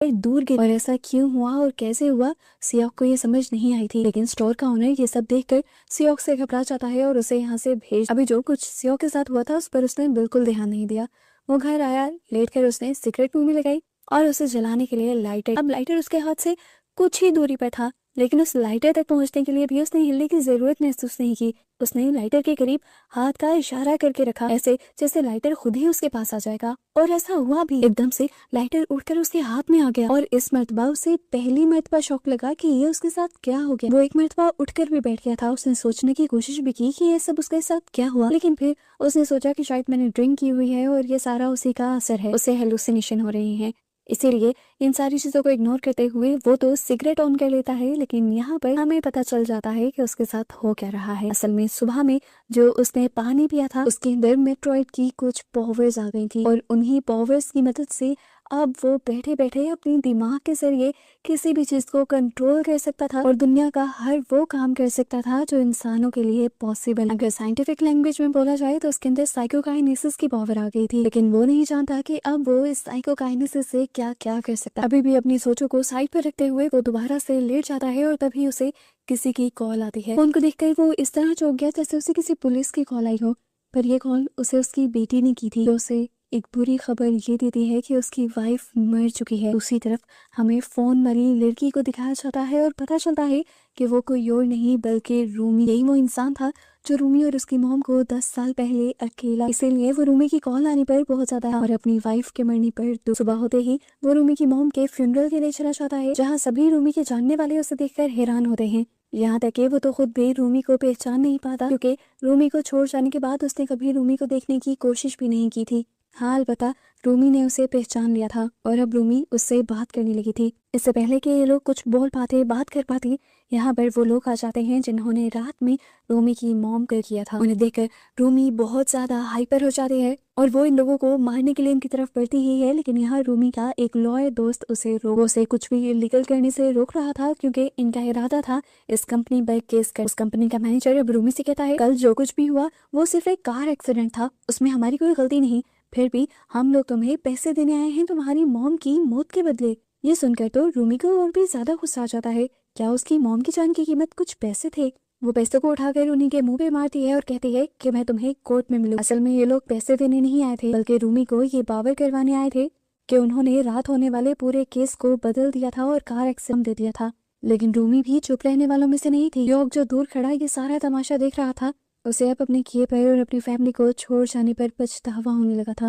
दूर गिर और ऐसा क्यों हुआ और कैसे हुआ सियोक को ये समझ नहीं आई थी। लेकिन स्टोर का ओनर ये सब देखकर सियोक से घबरा जाता है और उसे यहाँ से भेज। अभी जो कुछ सियोक के साथ हुआ था उस पर उसने बिल्कुल ध्यान नहीं दिया। वो घर आया, लेटकर उसने सिगरेट मुंह में लगाई और उसे जलाने के लिए लाइटर, अब लाइटर उसके हाथ से कुछ ही दूरी पर था, लेकिन उस लाइटर तक पहुंचने के लिए भी उसने हिलने की जरूरत महसूस नहीं की। उसने लाइटर के करीब हाथ का इशारा करके रखा, ऐसे जैसे लाइटर खुद ही उसके पास आ जाएगा। और ऐसा हुआ भी। एकदम से लाइटर उड़कर उसके हाथ में आ गया और इस मर्तबा उसे पहली मर्तबा शौक लगा कि ये उसके साथ क्या हो गया। वो एक मर्तबा उठकर भी बैठ गया था। उसने सोचने की कोशिश भी की कि ये सब उसके साथ क्या हुआ, लेकिन फिर उसने सोचा कि शायद मैंने ड्रिंक की हुई है और ये सारा उसी का असर है, उसे हेलुसिनेशन हो रही है। इसीलिए इन सारी चीजों को इग्नोर करते हुए वो तो सिगरेट ऑन कर लेता है। लेकिन यहाँ पर हमें पता चल जाता है कि उसके साथ हो क्या रहा है। असल में सुबह में जो उसने पानी पिया था उसके अंदर मेट्रॉइड की कुछ पावर्स आ गई थी और उन्हीं पावर्स की मदद से अब वो बैठे बैठे अपने दिमाग के जरिए किसी भी चीज को कंट्रोल कर सकता था और दुनिया का हर वो काम कर सकता था जो इंसानों के लिए पॉसिबल। अगर साइंटिफिक लैंग्वेज में बोला जाए तो उसके अंदर साइकोकाइनेसिस की पावर आ गई थी, लेकिन वो नहीं जानता कि अब वो इस साइकोकाइनेसिस से क्या क्या कर सकता। अभी भी अपनी सोचों को साइड पर रखते हुए वो दोबारा से लेट जाता है और तभी उसे किसी की कॉल आती है। फोन को देखकर वो इस तरह चौंक गया जैसे उसे किसी पुलिस की कॉल आई हो, पर यह कॉल उसे उसकी बेटी ने की थी। तो उसे एक बुरी खबर ये देती है कि उसकी वाइफ मर चुकी है। दूसरी तरफ हमें फोन मरी लड़की को दिखाया जाता है और पता चलता है कि वो कोई और नहीं बल्कि रूमी। यही वो इंसान था जो रूमी और उसकी मॉम को 10 साल पहले अकेला, इसीलिए वो रूमी की कॉल आने पर बहुत ज्यादा और अपनी वाइफ के मरने पर तो सुबह होते ही वो रूमी की मॉम के फ्यूनरल के लिए चला जाता है, जहाँ सभी रूमी के जानने वाले उसे देखकर हैरान होते हैं। यहाँ तक कि वो तो खुद भी रूमी को पहचान नहीं पाता, क्योंकि रूमी को छोड़ जाने के बाद उसने कभी रूमी को देखने की कोशिश भी नहीं की थी। हाँ, अलबत्ता रूमी ने उसे पहचान लिया था और अब रूमी उससे बात करने लगी थी। इससे पहले कि ये लोग कुछ बोल पाते, बात कर पाते, यहाँ पर वो लोग आ जाते हैं जिन्होंने रात में रूमी की मॉम को किया था। उन्हें देखकर रूमी बहुत ज्यादा हाइपर हो जाती है और वो इन लोगों को मारने के लिए इनकी तरफ बढ़ती ही है। लेकिन यहाँ रूमी का एक लॉयर दोस्त उसे कुछ भी इलीगल करने से रोक रहा था, क्योंकि इनका इरादा था इस कंपनी पर केस कर। उस कंपनी का मैनेजर अब रूमी से कहता है कल जो कुछ भी हुआ वो सिर्फ एक कार एक्सीडेंट था, उसमें हमारी कोई गलती नहीं, फिर भी हम लोग तुम्हें पैसे देने आए हैं तुम्हारी मॉम की मौत के बदले। ये सुनकर तो रूमी को और भी ज्यादा गुस्सा आ जाता है। क्या उसकी मॉम की जान की कीमत कुछ पैसे थे? वो पैसों को उठाकर उन्हीं के मुंह पे मारती है और कहती है कि मैं तुम्हें कोर्ट में मिलूं। असल में ये लोग पैसे देने नहीं आए थे, बल्कि रूमी को ये पावर करवाने आए थे कि उन्होंने रात होने वाले पूरे केस को बदल दिया था और कार एक्सीडेंट दे दिया था। लेकिन रूमी भी चुप रहने वालों में से नहीं थी। योग जो दूर खड़ा ये सारा तमाशा देख रहा था, उसे अब अपने किए पर और अपनी फैमिली को छोड़ जाने पर पछतावा होने लगा था।